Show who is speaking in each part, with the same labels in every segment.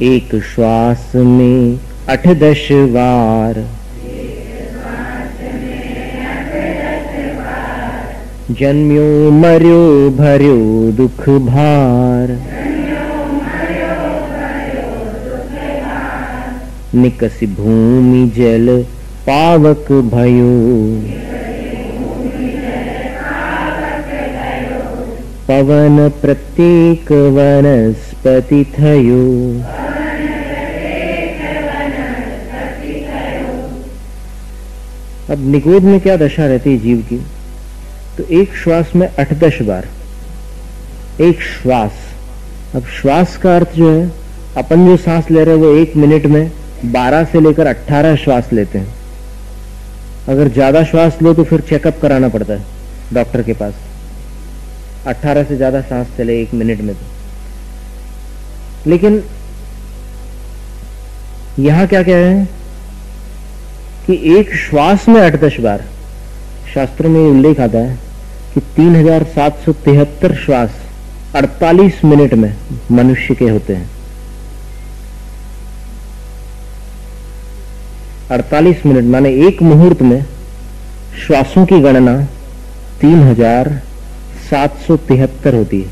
Speaker 1: एक श्वास में 8-10 बार, जन्म्यो मर्यो भर्यो दुख भार, निकसि भूमि जल पावक भयो, पवन प्रत्येक वनस्पति थयो। अब निगोद में क्या दशा रहती है जीव की? तो एक श्वास में 8-10 बार, एक श्वास। अब श्वास का अर्थ जो है, अपन जो सांस ले रहे हैं वो 1 मिनट में 12 से लेकर 18 श्वास लेते हैं। अगर ज्यादा श्वास लो तो फिर चेकअप कराना पड़ता है डॉक्टर के पास। 18 से ज्यादा सांस चले 1 मिनट में तो। लेकिन यहां क्या कह रहे हैं कि एक श्वास में 8-10 बार। शास्त्रों में उल्लेख आता है कि 3773 श्वास 48 मिनट में मनुष्य के होते हैं। 48 मिनट माने एक मुहूर्त में श्वासों की गणना 3773 होती है।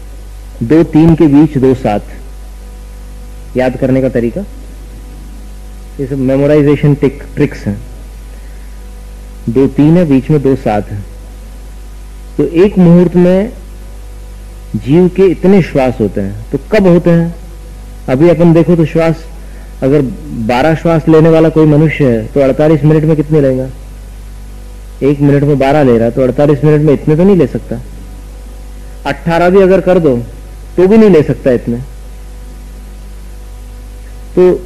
Speaker 1: 2-3 के बीच 2-7। याद करने का तरीका, ये सब मेमोराइजेशन ट्रिक्स हैं। 2-3 है, बीच में 2-7 है। तो एक मुहूर्त में जीव के इतने श्वास होते हैं। तो कब होते हैं? अभी अपन देखो तो श्वास, अगर 12 श्वास लेने वाला कोई मनुष्य है तो 48 मिनट में कितने लेगा? 1 मिनट में 12 ले रहा है तो 48 मिनट में इतने तो नहीं ले सकता। 18 भी अगर कर दो तो भी नहीं ले सकता इतने। तो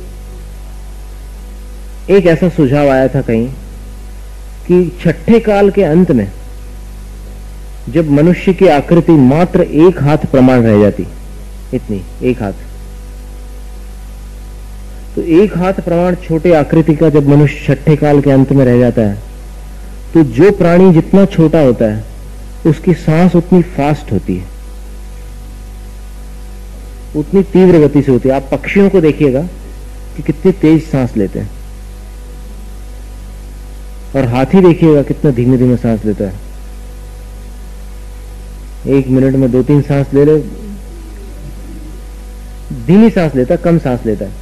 Speaker 1: एक ऐसा सुझाव आया था कहीं कि छठे काल के अंत में जब मनुष्य की आकृति मात्र 1 हाथ प्रमाण रह जाती, इतनी 1 हाथ, तो 1 हाथ प्रमाण छोटे आकृति का जब मनुष्य छठे काल के अंत में रह जाता है तो जो प्राणी जितना छोटा होता है उसकी सांस उतनी फास्ट होती है, उतनी तीव्र गति से होती है। आप पक्षियों को देखिएगा कि कितनी तेज सांस लेते हैं, और हाथी देखिएगा कितना धीमे धीमे सांस लेता है। 1 मिनट में 2-3 सांस ले ले, धीमी सांस लेता, कम सांस लेता है।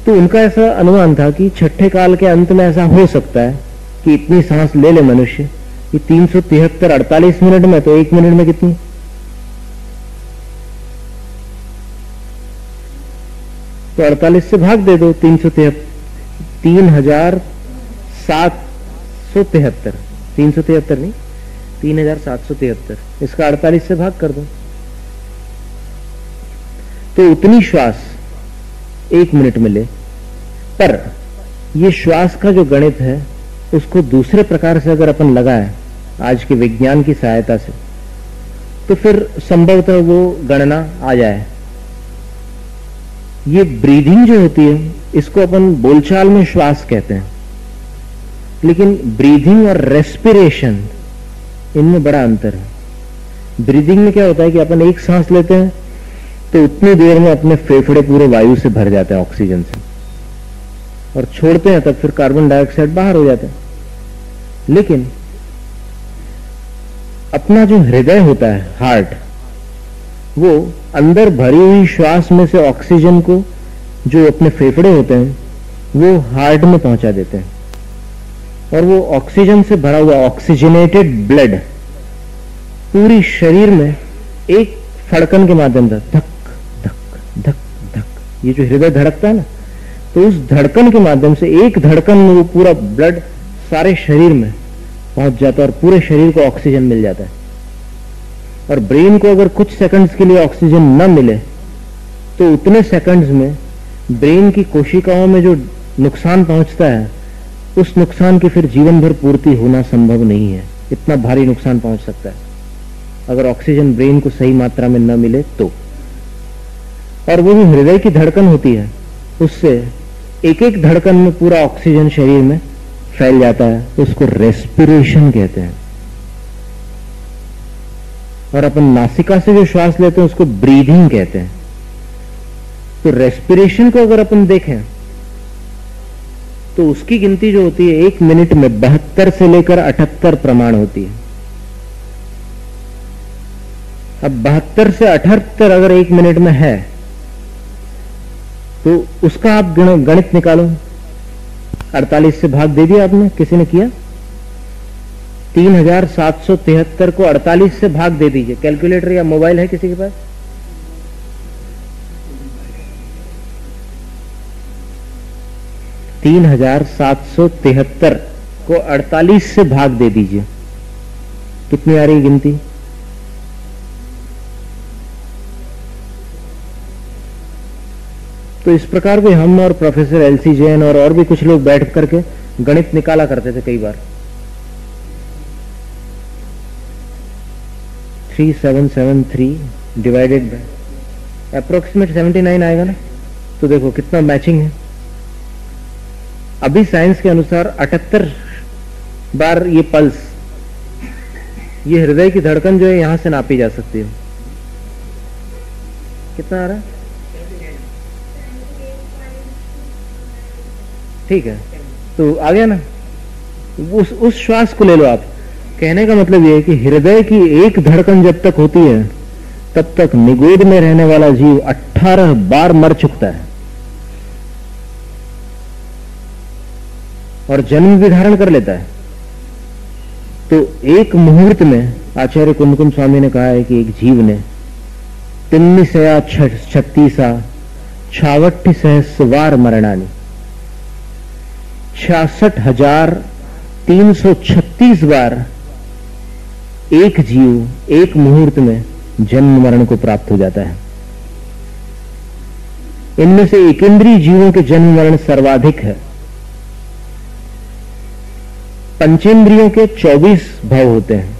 Speaker 1: तो उनका ऐसा अनुमान था कि छठे काल के अंत में ऐसा हो सकता है कि इतनी सांस ले ले मनुष्य कि 373 48 मिनट में, तो 1 मिनट में कितनी? तो 48 से भाग दे दो 3773, 373 नहीं, 3773, इसका 48 से भाग कर दो तो उतनी श्वास 1 मिनट में ले। पर ये श्वास का जो गणित है उसको दूसरे प्रकार से अगर अपन लगाए आज के विज्ञान की सहायता से, तो फिर संभवतः वो गणना आ जाए। ये ब्रीदिंग जो होती है इसको अपन बोलचाल में श्वास कहते हैं, लेकिन ब्रीदिंग और रेस्पिरेशन इनमें बड़ा अंतर है। ब्रीदिंग में क्या होता है कि अपन एक सांस लेते हैं तो उतनी देर में अपने फेफड़े पूरे वायु से भर जाते हैं, ऑक्सीजन से, और छोड़ते हैं तब फिर कार्बन डाइऑक्साइड बाहर हो जाता है। लेकिन अपना जो हृदय होता है, हार्ट, वो अंदर भरी हुई श्वास में से ऑक्सीजन को जो अपने फेफड़े होते हैं वो हार्ट में पहुंचा देते हैं, और वो ऑक्सीजन से भरा हुआ ऑक्सीजनेटेड ब्लड पूरी शरीर में एक फड़कन के माध्यम से धक धक धक धक, ये जो हृदय धड़कता है ना, तो उस धड़कन के माध्यम से एक धड़कन में वो पूरा ब्लड सारे शरीर में पहुंच जाता है और पूरे शरीर को ऑक्सीजन मिल जाता है। और ब्रेन को अगर कुछ सेकंड्स के लिए ऑक्सीजन न मिले तो उतने सेकंड्स में ब्रेन की कोशिकाओं में जो नुकसान पहुंचता है उस नुकसान की फिर जीवन भर पूर्ति होना संभव नहीं है। इतना भारी नुकसान पहुंच सकता है अगर ऑक्सीजन ब्रेन को सही मात्रा में न मिले तो। और वो जो हृदय की धड़कन होती है उससे एक एक धड़कन में पूरा ऑक्सीजन शरीर में फैल जाता है, उसको रेस्पिरेशन कहते हैं। और अपन नासिका से जो श्वास लेते हैं उसको ब्रीदिंग कहते हैं। तो रेस्पिरेशन को अगर अपन देखें तो उसकी गिनती जो होती है 1 मिनट में 72 से लेकर 78 प्रमाण होती है। अब 72 से 78 अगर 1 मिनट में है तो उसका आप गणित निकालो। 48 से भाग दे दिया आपने, किसी ने किया? 3773 को 48 से भाग दे दीजिए। कैलकुलेटर या मोबाइल है किसी के पास? तीन 3773 को 48 से भाग दे दीजिए, कितनी आ रही गिनती? तो इस प्रकार भी हम और प्रोफेसर एलसी जैन और भी कुछ लोग बैठ करके गणित निकाला करते थे कई बार। 3773 डिवाइडेड बाय अप्रोक्सीमेट 79 आएगा ना। तो देखो कितना मैचिंग है। अभी साइंस के अनुसार 78 बार ये पल्स, ये हृदय की धड़कन जो है यहां से नापी जा सकती है। कितना आ रहा है? ठीक है, तो आ गया ना। उस श्वास को ले लो आप। कहने का मतलब यह है कि हृदय की एक धड़कन जब तक होती है तब तक निगोद में रहने वाला जीव 18 बार मर चुकता है और जन्म भी धारण कर लेता है। तो एक मुहूर्त में आचार्य कुमकुम स्वामी ने कहा है कि एक जीव ने 36 छावट्टी सहस्वार मरणानी, 66,336 बार एक जीव एक मुहूर्त में जन्म मरण को प्राप्त हो जाता है। इनमें से एकेंद्रीय जीवों के जन्म मरण सर्वाधिक है। पंचेंद्रियों के 24 भव होते हैं।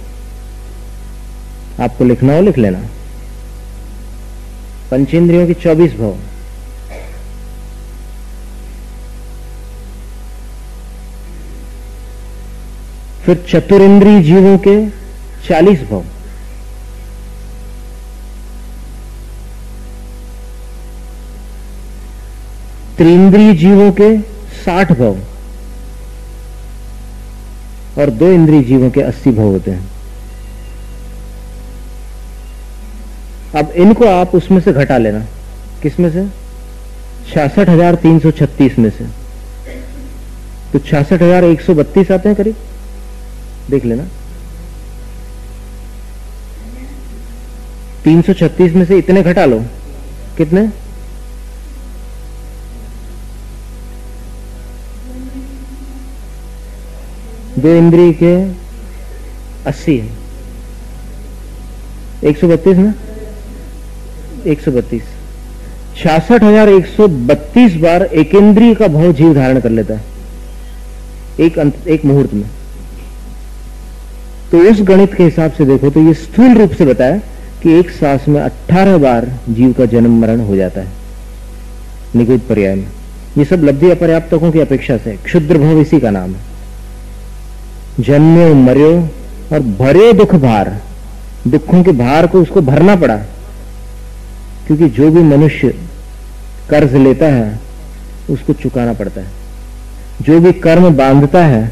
Speaker 1: आपको लिखना हो लिख लेना। पंचेंद्रियों के 24 भव। फिर चतुरेंद्रीय जीवों के 40 भव। त्रिंद्रिय जीवों के 60 भव और 2 इंद्रिय जीवों के 80 भव होते हैं। अब इनको आप उसमें से घटा लेना। किसमें से? 66,336 में से। तो 66,132 आते हैं करीब, देख लेना। 336 में से इतने घटा लो, कितने? दो इंद्रिय के 80 है, 132 ना, 132। 66,132 बार एक इंद्रिय का भाव जीव धारण कर लेता है एक मुहूर्त में। तो उस गणित के हिसाब से देखो तो ये स्थूल रूप से बताया कि एक सांस में 18 बार जीव का जन्म मरण हो जाता है निगूढ़ पर्याय में। ये सब लब्धि अपर्याप्तकों की अपेक्षा से। क्षुद्र भव इसी का नाम है। जन्म्यो मर्यो और भरे दुख भार, दुखों के भार को उसको भरना पड़ा, क्योंकि जो भी मनुष्य कर्ज लेता है उसको चुकाना पड़ता है। जो भी कर्म बांधता है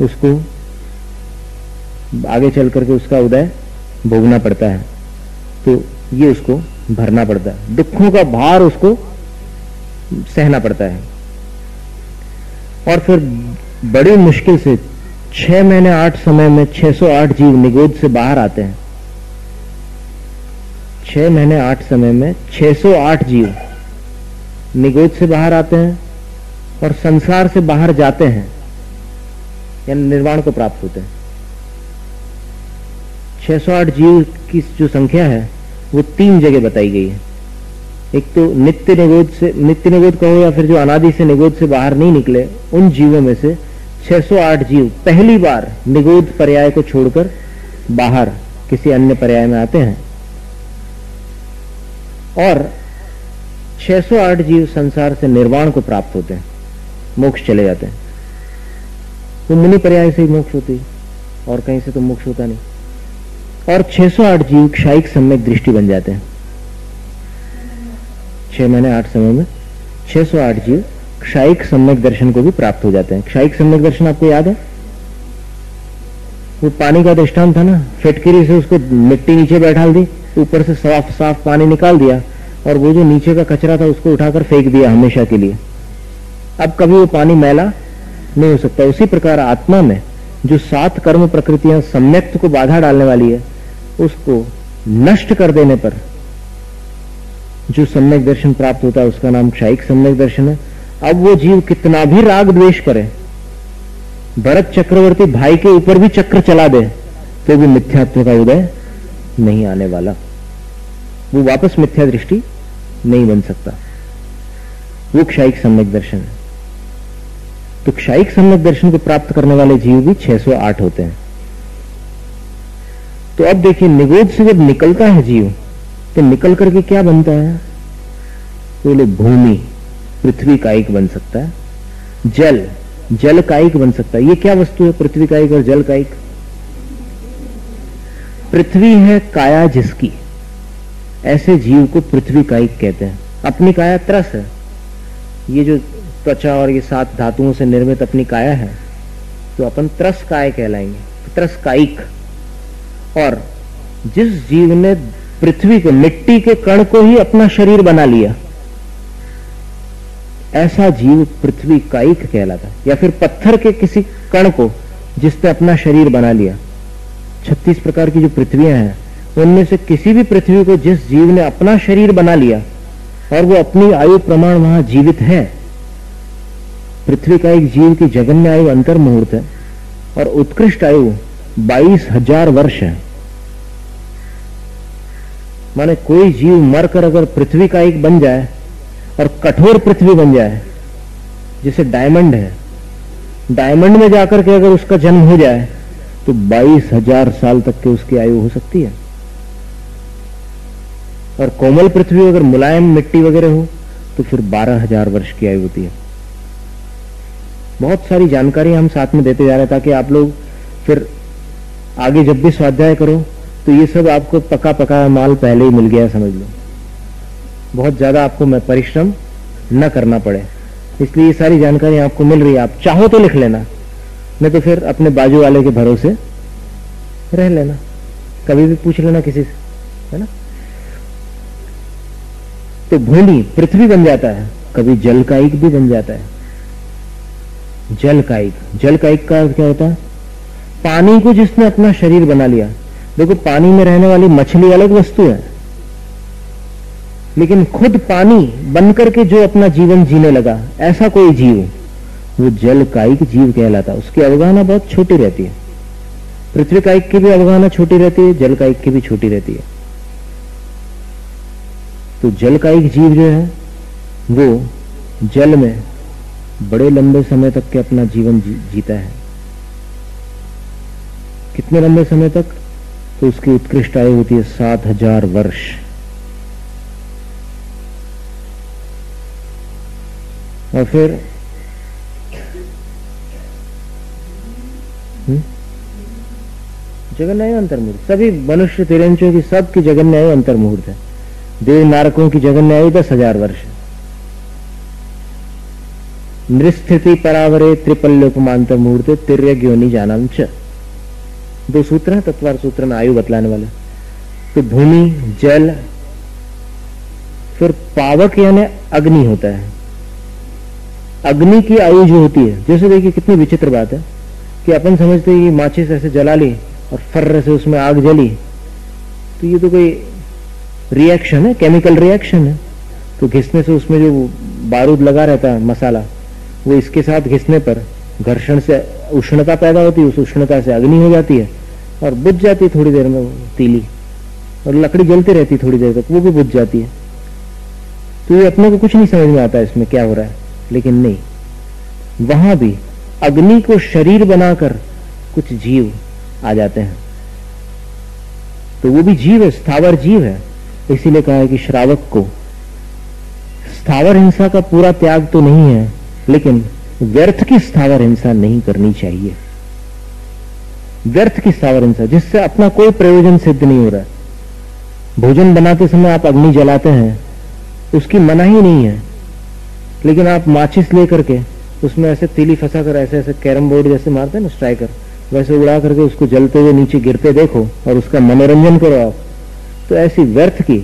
Speaker 1: उसको आगे चल करके उसका उदय भोगना पड़ता है। तो ये उसको भरना पड़ता है, दुखों का भार उसको सहना पड़ता है। और फिर बड़ी मुश्किल से 6 महीने 8 समय में 608 जीव निगोद से बाहर आते हैं। 6 महीने 8 समय में 608 जीव निगोद से बाहर आते हैं और संसार से बाहर जाते हैं, यानी निर्वाण को प्राप्त होते हैं। 608 जीव की जो संख्या है वो 3 जगह बताई गई है। एक तो नित्य निगोद कहो या फिर जो अनादि से निगोद से बाहर नहीं निकले, उन जीवों में से 608 जीव पहली बार निगोद पर्याय को छोड़कर बाहर किसी अन्य पर्याय में आते हैं और 608 जीव संसार से निर्वाण को प्राप्त होते हैं, मोक्ष चले जाते हैं। तो मुनि पर्याय से ही मोक्ष होती है और कहीं से तो मोक्ष होता नहीं। और 608 जीव क्षायिक सम्यक दृष्टि बन जाते हैं। 6 महीने 8 समय में 608 जीव क्षायिक सम्यक दर्शन को भी प्राप्त हो जाते हैं। क्षायिक सम्यक दर्शन आपको याद है? वो पानी का दृष्टांत था ना, फिटकिरी से उसको मिट्टी नीचे बैठाल दी, ऊपर से साफ साफ पानी निकाल दिया और वो जो नीचे का कचरा था उसको उठाकर फेंक दिया हमेशा के लिए। अब कभी वो पानी मैला नहीं हो सकता। उसी प्रकार आत्मा में जो 7 कर्म प्रकृतियां सम्यक्त को बाधा डालने वाली है, उसको नष्ट कर देने पर जो सम्यक दर्शन प्राप्त होता है उसका नाम क्षायिक सम्यक दर्शन है। अब वो जीव कितना भी राग द्वेष करे, भरत चक्रवर्ती भाई के ऊपर भी चक्र चला दे, तो भी मिथ्यात्व का उदय नहीं आने वाला, वो वापस मिथ्या दृष्टि नहीं बन सकता। वो क्षायिक सम्यक दर्शन है। तो क्षायिक सम्यक दर्शन को प्राप्त करने वाले जीव भी 608 होते हैं। तो अब देखिए, निगोद से जब निकलता है जीव, तो निकल करके क्या बनता है? बोले भूमि, पृथ्वी कायिक बन सकता है, जल, जल कायिक बन सकता है। ये क्या वस्तु है, पृथ्वी कायिक और जल कायिक? पृथ्वी है काया जिसकी, ऐसे जीव को पृथ्वी कायिक कहते हैं। अपनी काया त्रस है, ये जो त्वचा और ये 7 धातुओं से निर्मित अपनी काया है, तो अपन त्रस काय कहलाएंगे, त्रस कायिक। और जिस जीव ने पृथ्वी को, मिट्टी के कण को ही अपना शरीर बना लिया, ऐसा जीव पृथ्वी कायिक कहलाता है। या फिर पत्थर के किसी कण को जिसने अपना शरीर बना लिया। 36 प्रकार की जो पृथ्वियां हैं, उनमें से किसी भी पृथ्वी को जिस जीव ने अपना शरीर बना लिया और वो अपनी आयु प्रमाण वहां जीवित है, पृथ्वी का एक जीव की जगन्य आयु अंतर मुहूर्त है और उत्कृष्ट आयु 22,000 वर्ष है। माने कोई जीव मरकर अगर पृथ्वी का एक बन जाए और कठोर पृथ्वी बन जाए, जैसे डायमंड है, डायमंड में जाकर के अगर उसका जन्म हो जाए तो 22,000 साल तक की उसकी आयु हो सकती है। और कोमल पृथ्वी अगर मुलायम मिट्टी वगैरह हो तो फिर 12,000 वर्ष की आयु होती है। बहुत सारी जानकारी हम साथ में देते जा रहे हैं ताकि आप लोग फिर आगे जब भी स्वाध्याय करो तो ये सब आपको पका पका माल पहले ही मिल गया समझ लो। बहुत ज्यादा आपको मैं परिश्रम न करना पड़े, इसलिए ये सारी जानकारी आपको मिल रही है। आप चाहो तो लिख लेना, नहीं तो फिर अपने बाजू वाले के भरोसे रह लेना, कभी भी पूछ लेना किसी से, है ना। तो भूमि पृथ्वी बन जाता है, कभी जल कायिक भी बन जाता है। जल कायिक, जल कायिक का अर्थ क्या होता है? पानी को जिसने अपना शरीर बना लिया। देखो, पानी में रहने वाली मछली अलग वस्तु है, लेकिन खुद पानी बनकर के जो अपना जीवन जीने लगा, ऐसा कोई जीव, वो जल कायिक जीव कहलाता है। उसकी अवगाहना बहुत छोटी रहती है। पृथ्वी कायिक की भी अवगाहना छोटी रहती है, जल कायिक की भी छोटी रहती है। तो जल कायिक जीव जो है वो जल में बड़े लंबे समय तक के अपना जीवन जीता है। कितने लंबे समय तक? तो उसकी उत्कृष्ट आयु होती है 7,000 वर्ष। और फिर जगन्य आयु अंतर्मुहूर्त, सभी मनुष्य तिरंचों की सबकी जगन्य आयु अंतर्मुहूर्त है। देव नारकों की जगन्य आयु 10,000 वर्ष है। नृस्थिति परावरे त्रिपल्योपमांतर मुहूर्ते तिर्यक योनि जानम च, 2 सूत्र हैं तत्वार सूत्र में आयु बतलाने वाले। तो भूमि, जल, फिर पावक यानी अग्नि होता है। अग्नि की आयु जो होती है, जैसे देखिए कितनी विचित्र बात है कि अपन समझते हैं कि माचिस ऐसे जला ली और फर्र से उसमें आग जली, तो ये तो कोई रिएक्शन है, केमिकल रिएक्शन है। तो घिसने से उसमें जो बारूद लगा रहता है, मसाला, वो इसके साथ घिसने पर घर्षण से उष्णता पैदा होती है, उस उष्णता से अग्नि हो जाती है और बुझ जाती है थोड़ी देर में वो तीली, और लकड़ी जलती रहती है थोड़ी देर तक, वो भी बुझ जाती है। तो ये अपने को कुछ नहीं समझ में आता इसमें क्या हो रहा है, लेकिन नहीं, वहां भी अग्नि को शरीर बनाकर कुछ जीव आ जाते हैं। तो वो भी जीव है, स्थावर जीव है। इसीलिए कहा है कि श्रावक को स्थावर हिंसा का पूरा त्याग तो नहीं है, लेकिन व्यर्थ की स्थावर हिंसा नहीं करनी चाहिए। व्यर्थ की स्थावर हिंसा जिससे अपना कोई प्रयोजन सिद्ध नहीं हो रहा है। भोजन बनाते समय आप अग्नि जलाते हैं उसकी मनाही नहीं है, लेकिन आप माचिस लेकर के उसमें ऐसे तीली फंसा कर ऐसे ऐसे कैरम बोर्ड जैसे मारते हैं ना स्ट्राइकर, वैसे उड़ा करके उसको जलते हुए नीचे गिरते देखो और उसका मनोरंजन करो आप, तो ऐसी व्यर्थ की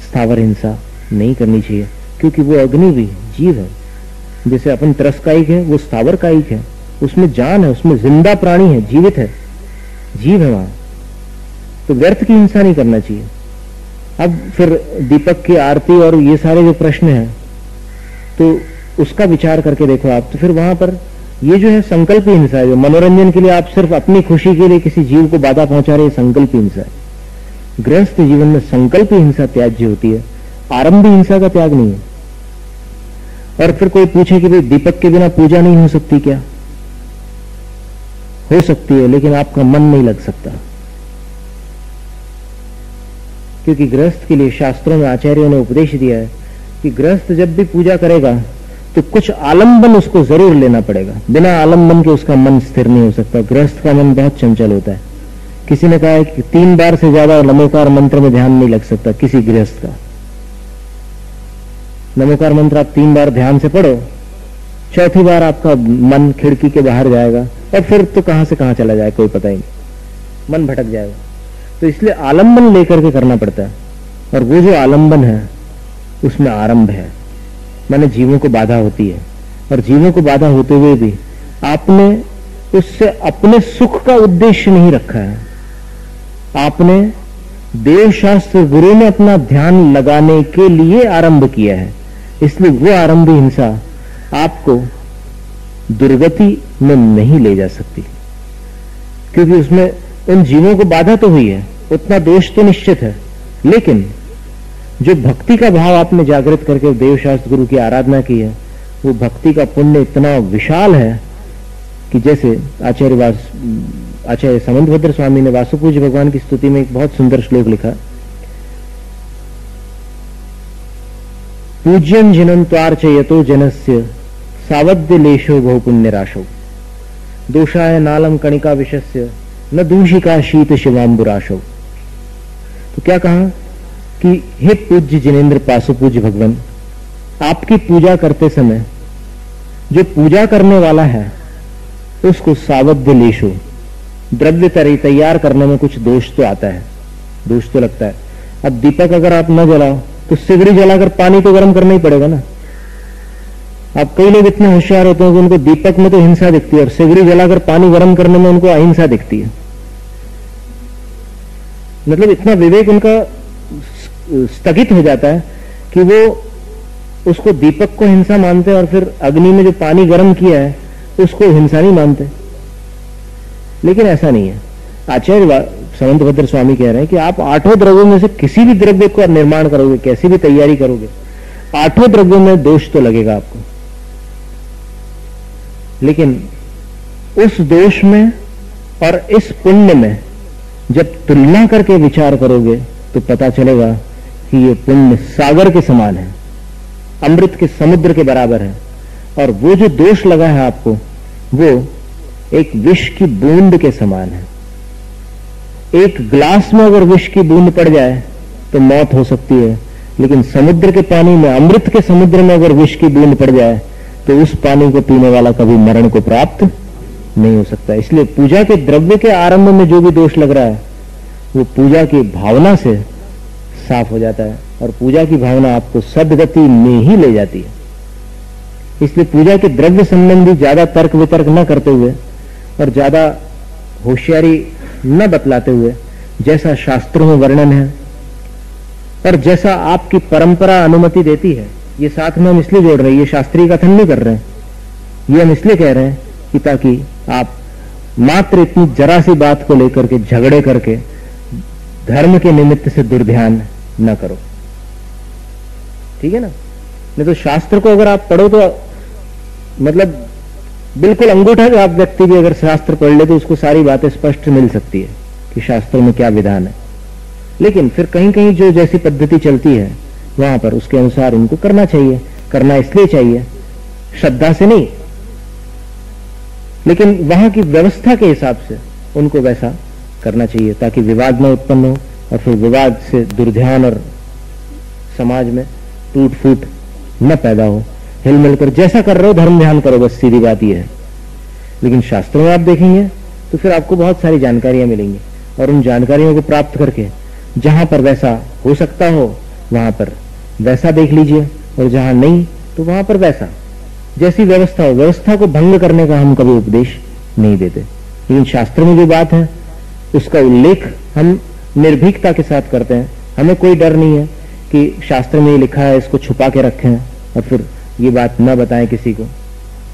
Speaker 1: स्थावर हिंसा नहीं करनी चाहिए, क्योंकि वो अग्नि भी जीव है। जैसे अपन तरसकायिक है, वो स्थावर कायिक है, उसमें जान है, उसमें जिंदा प्राणी है, जीवित है, जीव है वहां। तो व्यर्थ की हिंसा नहीं करना चाहिए। अब फिर दीपक की आरती और ये सारे जो प्रश्न हैं, तो उसका विचार करके देखो आप, तो फिर वहां पर ये जो है संकल्प हिंसा है, जो मनोरंजन के लिए आप सिर्फ अपनी खुशी के लिए किसी जीव को बाधा पहुंचा रहे, संकल्प हिंसा है। गृहस्थ जीवन में संकल्प हिंसा त्याज्य होती है, आरंभ हिंसा का त्याग नहीं है। और फिर कोई पूछे कि भाई दीपक के बिना पूजा नहीं हो सकती क्या? हो सकती है, लेकिन आपका मन नहीं लग सकता, क्योंकि गृहस्थ के लिए शास्त्रों में आचार्यों ने उपदेश दिया है कि गृहस्थ जब भी पूजा करेगा तो कुछ आलंबन उसको जरूर लेना पड़ेगा। बिना आलंबन के उसका मन स्थिर नहीं हो सकता। गृहस्थ का मन बहुत चंचल होता है। किसी ने कहा है कि 3 बार से ज्यादा नमोकार मंत्र में ध्यान नहीं लग सकता किसी गृहस्थ का। नमोकार मंत्र आप 3 बार ध्यान से पढ़ो, चौथी बार आपका मन खिड़की के बाहर जाएगा और फिर तो कहां से कहां चला जाए कोई पता ही नहीं, मन भटक जाएगा। तो इसलिए आलंबन लेकर के करना पड़ता है, और वो जो आलंबन है उसमें आरंभ है, माने जीवों को बाधा होती है। और जीवों को बाधा होते हुए भी आपने उससे अपने सुख का उद्देश्य नहीं रखा है। आपने देवशास्त्र गुरु में अपना ध्यान लगाने के लिए आरंभ किया है, इसलिए वो आरंभ हिंसा आपको दुर्गति में नहीं ले जा सकती, क्योंकि उसमें उन जीवों को बाधा तो हुई है, उतना दोष तो निश्चित है, लेकिन जो भक्ति का भाव आपने जागृत करके देवशास्त्र गुरु की आराधना की है, वो भक्ति का पुण्य इतना विशाल है कि जैसे आचार्य समंतभद्र स्वामी ने वासुपूज्य भगवान की स्तुति में एक बहुत सुंदर श्लोक लिखा, पूज्यं जिनं त्वार्चयतो जनस्य सावद्य लेशो बहु पुण्य राशो दोषाय नालम कणिका विषस्य न दूषिका शीत शिवांबुराशो। तो क्या कहा कि हे पूज्य जिनेन्द्र पासु पूज्य भगवान, आपकी पूजा करते समय जो पूजा करने वाला है उसको सावध्य लेशो, द्रव्य तैयार करने में कुछ दोष तो आता है, दोष तो लगता है। अब दीपक अगर आप न जलाओ तो सिगड़ी जलाकर पानी तो गर्म करना ही पड़ेगा ना। अब कई लोग इतने होशियार होते हैं कि उनको दीपक में तो हिंसा दिखती है और सिगड़ी जलाकर पानी गर्म करने में उनको अहिंसा दिखती है। मतलब इतना विवेक उनका स्थगित हो जाता है कि वो उसको दीपक को हिंसा मानते हैं और फिर अग्नि में जो पानी गर्म किया है उसको हिंसा नहीं मानते। लेकिन ऐसा नहीं है। आचार्य समंतभद्र स्वामी कह रहे हैं कि आप 8 द्रव्यों में से किसी भी द्रव्य को निर्माण करोगे, कैसी भी तैयारी करोगे, 8 द्रव्यों में दोष तो लगेगा आपको, लेकिन उस दोष में और इस पुण्य में जब तुलना करके विचार करोगे तो पता चलेगा कि ये पुण्य सागर के समान है, अमृत के समुद्र के बराबर है। और वो जो दोष लगा है आपको, वो एक विष की बूंद के समान है। एक ग्लास में अगर विष की बूंद पड़ जाए तो मौत हो सकती है, लेकिन समुद्र के पानी में, अमृत के समुद्र में अगर विष की बूंद पड़ जाए तो उस पानी को पीने वाला कभी मरण को प्राप्त नहीं हो सकता। इसलिए पूजा के द्रव्य के आरंभ में जो भी दोष लग रहा है वो पूजा की भावना से साफ हो जाता है, और पूजा की भावना आपको सद्गति में ही ले जाती है। इसलिए पूजा के द्रव्य संबंधी ज्यादा तर्क वितर्क न करते हुए और ज्यादा होशियारी न बतलाते हुए, जैसा शास्त्रों में वर्णन है और जैसा आपकी परंपरा अनुमति देती है, ये साथ में हम इसलिए जोड़ रहे हैं, ये शास्त्रीय कथन नहीं कर रहे हैं, ये हम इसलिए कह रहे हैं कि ताकि आप मात्र इतनी जरा सी बात को लेकर के झगड़े करके धर्म के निमित्त से दुर्ध्यान न करो। ठीक है ना? नहीं तो शास्त्र को अगर आप पढ़ो तो मतलब बिल्कुल अंगूठा आप व्यक्ति भी अगर शास्त्र पढ़ ले तो उसको सारी बातें स्पष्ट मिल सकती है कि शास्त्रों में क्या विधान है। लेकिन फिर कहीं कहीं जो जैसी पद्धति चलती है वहां पर उसके अनुसार उनको करना चाहिए। करना इसलिए चाहिए श्रद्धा से नहीं, लेकिन वहां की व्यवस्था के हिसाब से उनको वैसा करना चाहिए ताकि विवाद न उत्पन्न हो और फिर विवाद से दुर्ध्यान और समाज में टूट फूट न पैदा हो, हिल मिलकर जैसा कर रहे हो धर्म ध्यान करो, बस सीधी बात यह है। लेकिन शास्त्रों में आप देखेंगे तो फिर आपको बहुत सारी जानकारियां मिलेंगी, और उन जानकारियों को प्राप्त करके जहां पर वैसा हो सकता हो वहां पर वैसा देख लीजिए, और जहां नहीं तो वहां पर वैसा, जैसी व्यवस्था हो। व्यवस्था को भंग करने का हम कभी उपदेश नहीं देते, लेकिन शास्त्र में जो बात है उसका उल्लेख हम निर्भीकता के साथ करते हैं। हमें कोई डर नहीं है कि शास्त्र में ये लिखा है इसको छुपा के रखें और फिर ये बात न बताएं किसी को,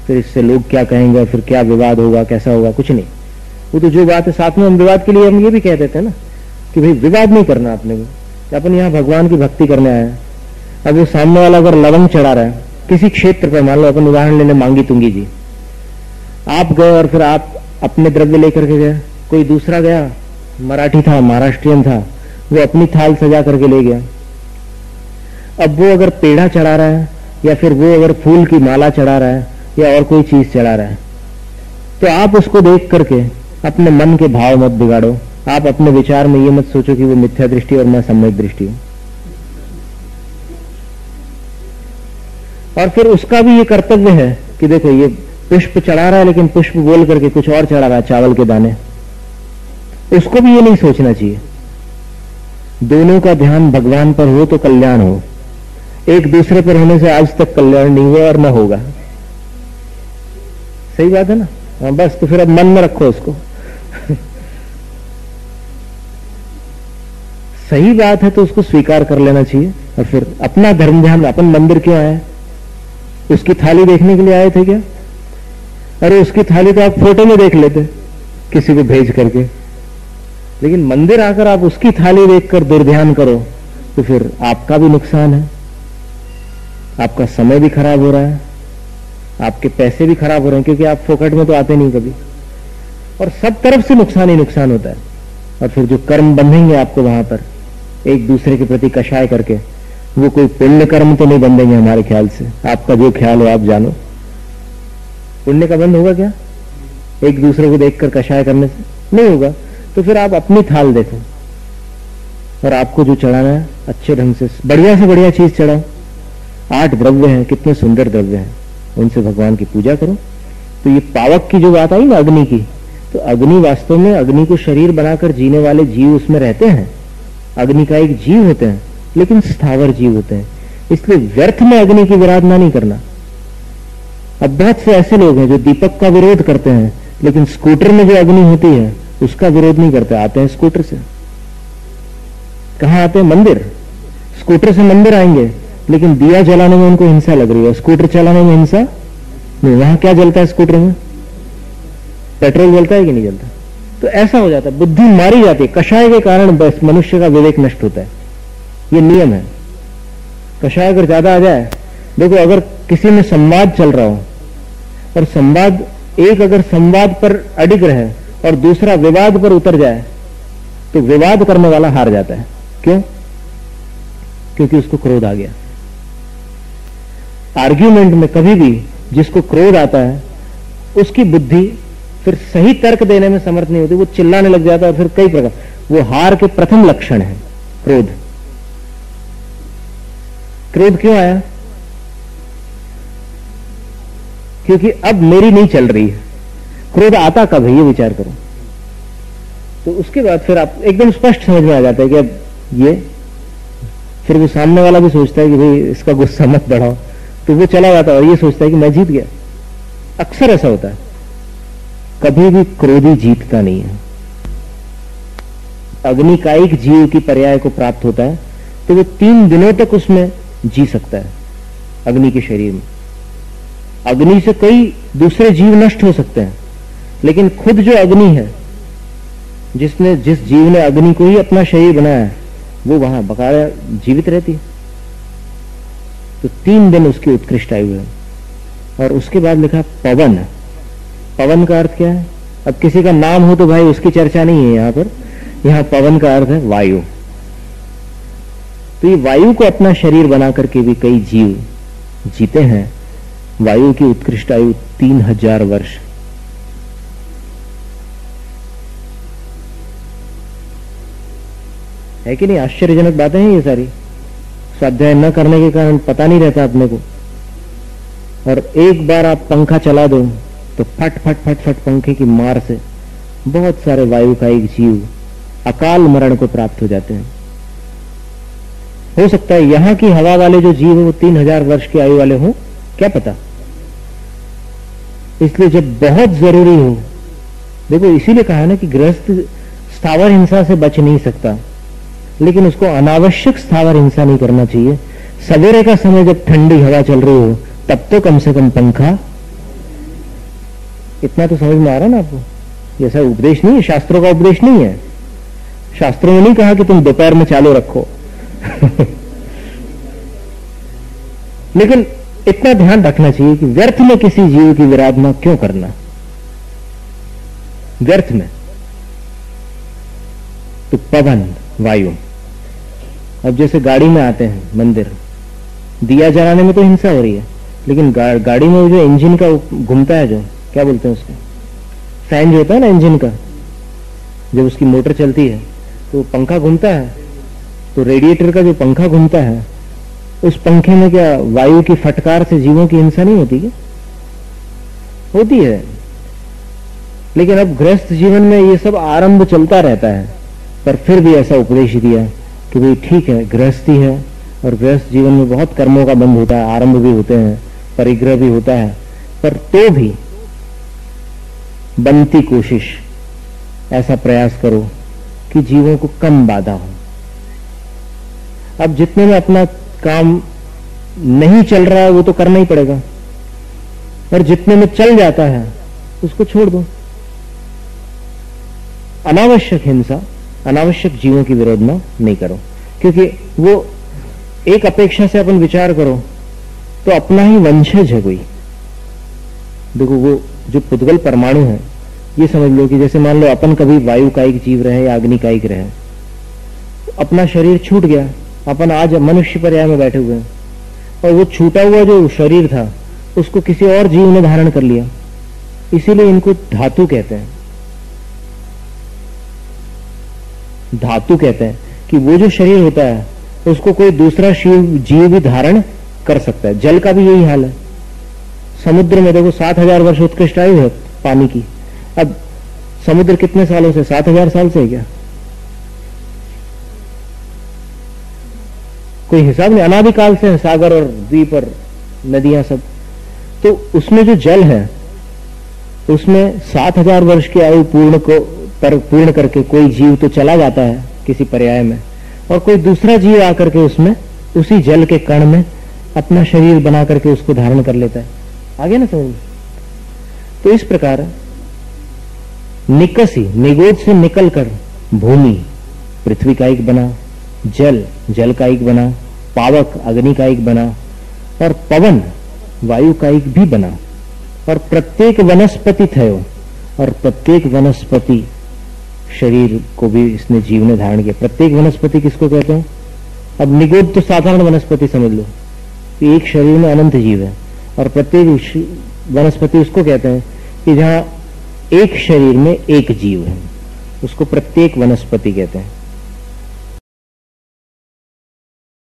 Speaker 1: फिर इससे लोग क्या कहेंगे, फिर क्या विवाद होगा, कैसा होगा, कुछ नहीं। वो तो जो बात है साथ में हम विवाद के लिए हम ये भी कह देते हैं ना कि भाई विवाद नहीं करना आपने को, अपन यहाँ भगवान की भक्ति करने आए हैं। अब वो सामने वाला अगर लवंग चढ़ा रहा है किसी क्षेत्र पर, मान लो अपन उदाहरण लेने मांगी तुंगी जी, आप गए और फिर आप अपने द्रव्य लेकर के गए, कोई दूसरा गया, मराठी था, महाराष्ट्रियन था, वो अपनी थाल सजा करके ले गया। अब वो अगर पेड़ा चढ़ा रहा है या फिर वो अगर फूल की माला चढ़ा रहा है या और कोई चीज चढ़ा रहा है, तो आप उसको देख करके अपने मन के भाव मत बिगाड़ो। आप अपने विचार में ये मत सोचो कि वो मिथ्या दृष्टि और मैं सम्यक दृष्टि हूं। और फिर उसका भी ये कर्तव्य है कि देखो ये पुष्प चढ़ा रहा है लेकिन पुष्प बोल करके कुछ और चढ़ा रहा है, चावल के दाने, उसको भी ये नहीं सोचना चाहिए। दोनों का ध्यान भगवान पर हो तो कल्याण हो, एक दूसरे पर होने से आज तक कल्याण नहीं हुआ और न होगा। सही बात है ना? हाँ, बस तो फिर अब मन में रखो उसको। सही बात है तो उसको स्वीकार कर लेना चाहिए और फिर अपना धर्म ध्यान। अपन मंदिर क्यों आए? उसकी थाली देखने के लिए आए थे क्या? अरे उसकी थाली तो आप फोटो में देख लेते किसी को भेज करके, लेकिन मंदिर आकर आप उसकी थाली देखकर दुर्ध्यान करो तो फिर आपका भी नुकसान है, आपका समय भी खराब हो रहा है, आपके पैसे भी खराब हो रहे हैं, क्योंकि आप फोकट में तो आते नहीं कभी, और सब तरफ से नुकसान ही नुकसान होता है। और फिर जो कर्म बंधेंगे आपको वहां पर एक दूसरे के प्रति कषाय करके, वो कोई पुण्य कर्म तो नहीं बंधेंगे हमारे ख्याल से। आपका जो ख्याल हो आप जानो, पुण्य का बंध होगा क्या एक दूसरे को देखकर कषाय करने से? नहीं होगा। तो फिर आप अपनी थाल देखो और आपको जो चढ़ाना है अच्छे ढंग से बढ़िया चीज चढ़ाओ। 8 द्रव्य हैं, कितने सुंदर द्रव्य हैं, उनसे भगवान की पूजा करो। तो ये पावक की जो बात आई ना अग्नि की, तो अग्नि वास्तव में, अग्नि को शरीर बनाकर जीने वाले जीव उसमें रहते हैं। अग्नि का एक जीव होते हैं लेकिन स्थावर जीव होते हैं, इसलिए व्यर्थ में अग्नि की विराधना नहीं करना। अब बहुत से ऐसे लोग हैं जो दीपक का विरोध करते हैं लेकिन स्कूटर में जो अग्नि होती है उसका विरोध नहीं करते। आते हैं स्कूटर से, कहां आते हैं? मंदिर। स्कूटर से मंदिर आएंगे लेकिन दिया जलाने में उनको हिंसा लग रही है, स्कूटर चलाने में हिंसा नहीं। वहां क्या जलता है स्कूटर में? पेट्रोल जलता है कि नहीं जलता? तो ऐसा हो जाता है, बुद्धि मारी जाती है कषाय के कारण, बस मनुष्य का विवेक नष्ट होता है। ये नियम है। कषाय अगर ज्यादा आ जाए, देखो अगर किसी में संवाद चल रहा हो और संवाद, एक अगर संवाद पर अडिग रहे और दूसरा विवाद पर उतर जाए तो विवाद करने वाला हार जाता है। क्यों? क्योंकि उसको क्रोध आ गया। आर्ग्यूमेंट में कभी भी जिसको क्रोध आता है उसकी बुद्धि फिर सही तर्क देने में समर्थ नहीं होती, वो चिल्लाने लग जाता है। फिर कई प्रकार, वो हार के प्रथम लक्षण है क्रोध। क्रोध क्यों आया? क्योंकि अब मेरी नहीं चल रही है। क्रोध आता कब है ये विचार करो। तो उसके बाद फिर आप एकदम स्पष्ट समझ में आ जाता है कि अब ये, फिर वो सामने वाला भी सोचता है कि भाई इसका गुस्सा मत बढ़ाओ, तो वो चला जाता है और ये सोचता है कि मैं जीत गया। अक्सर ऐसा होता है, कभी भी क्रोधी जीतता नहीं है। अग्नि का एक जीव की पर्याय को प्राप्त होता है तो वो 3 दिनों तक उसमें जी सकता है, अग्नि के शरीर में। अग्नि से कई दूसरे जीव नष्ट हो सकते हैं, लेकिन खुद जो अग्नि है, जिस जीव ने अग्नि को ही अपना शरीर बनाया है, वो वहां बकाया जीवित रहती है। तो 3 दिन उसकी उत्कृष्ट आयु है। और उसके बाद लिखा पवन। पवन का अर्थ क्या है? अब किसी का नाम हो तो भाई उसकी चर्चा नहीं है यहां पर। यहां पवन का अर्थ है वायु। तो ये वायु को अपना शरीर बना करके भी कई जीव जीते हैं। वायु की उत्कृष्ट आयु 3000 वर्ष। है कि नहीं? आश्चर्यजनक बातें हैं ये सारी। स्वाध्याय न करने के कारण पता नहीं रहता अपने को। और एक बार आप पंखा चला दो तो फट फट फट फट पंखे की मार से बहुत सारे वायुकायिक जीव अकाल मरण को प्राप्त हो जाते हैं। हो सकता है यहां की हवा वाले जो जीव वो 3000 वर्ष की आयु वाले हों, क्या पता। इसलिए जब बहुत जरूरी हो, देखो इसीलिए कहा ना कि गृहस्थ स्थावर हिंसा से बच नहीं सकता, लेकिन उसको अनावश्यक स्थावर हिंसा नहीं करना चाहिए। सवेरे का समय जब ठंडी हवा चल रही हो तब तो कम से कम पंखा, इतना तो समझ में आ रहा है ना आपको। ऐसा उपदेश नहीं है, शास्त्रों का उपदेश नहीं है। शास्त्रों में नहीं कहा कि तुम दोपहर में चालू रखो लेकिन इतना ध्यान रखना चाहिए कि व्यर्थ में किसी जीव की विराधना क्यों करना, व्यर्थ में। तो पवन, वायु, अब जैसे गाड़ी में आते हैं मंदिर, दिया जलाने में तो हिंसा हो रही है, लेकिन गाड़ी में जो इंजन का घूमता है, जो क्या बोलते हैं उसका, फैन जो होता है ना इंजन का, जब उसकी मोटर चलती है तो पंखा घूमता है, तो रेडिएटर का जो पंखा घूमता है उस पंखे में क्या वायु की फटकार से जीवों की हिंसा नहीं होती क्या? होती है। लेकिन अब गृहस्थ जीवन में ये सब आरंभ चलता रहता है, पर फिर भी ऐसा उपदेश दिया कि भाई ठीक है, गृहस्थी है और गृहस्थ जीवन में बहुत कर्मों का बंध होता है, आरंभ भी होते हैं, परिग्रह भी होता है, पर तो भी बनती कोशिश, ऐसा प्रयास करो कि जीवों को कम बाधा हो। अब जितने में अपना काम नहीं चल रहा है वो तो करना ही पड़ेगा, और जितने में चल जाता है उसको छोड़ दो। अनावश्यक हिंसा, अनावश्यक जीवों की विरोधना नहीं करो, क्योंकि वो एक अपेक्षा से अपन विचार करो तो अपना ही वंशज है कोई। देखो वो जो पुद्गल परमाणु है, ये समझ लो कि जैसे मान लो अपन कभी वायुकायिक जीव रहे या अग्निकायिक रहे, अपना शरीर छूट गया, अपन आज मनुष्य पर्याय में बैठे हुए हैं, और वो छूटा हुआ जो शरीर था उसको किसी और जीव ने धारण कर लिया, इसीलिए इनको धातु कहते हैं। धातु कहते हैं कि वो जो शरीर होता है उसको कोई दूसरा जीव भी धारण कर सकता है। जल का भी यही हाल है। समुद्र में देखो 7000 वर्ष उत्कृष्ट आयु है पानी की। अब समुद्र कितने सालों से, 7000 साल से है क्या? कोई हिसाब नहीं, अनादिकाल से है सागर और द्वीप और नदियां सब। तो उसमें जो जल है उसमें 7000 वर्ष की आयु पूर्ण करके कोई जीव तो चला जाता है किसी पर्याय में, और कोई दूसरा जीव आकर के उसमें उसी जल के कण में अपना शरीर बना करके उसको धारण कर लेता है। आगे ना समझ। तो इस प्रकार निकसी, निगोद से निकलकर भूमि पृथ्वी का एक बना, जल जल का एक बना, पावक अग्नि का एक बना, और पवन वायु का एक भी बना, और प्रत्येक वनस्पति थयो, और प्रत्येक वनस्पति शरीर को भी इसने जीव ने धारण किया। प्रत्येक वनस्पति किसको कहते हैं? अब निगोद तो साधारण वनस्पति समझ लो, एक शरीर में अनंत जीव है, और प्रत्येक वनस्पति उसको कहते हैं कि जहां एक शरीर में एक जीव है, उसको प्रत्येक वनस्पति कहते हैं।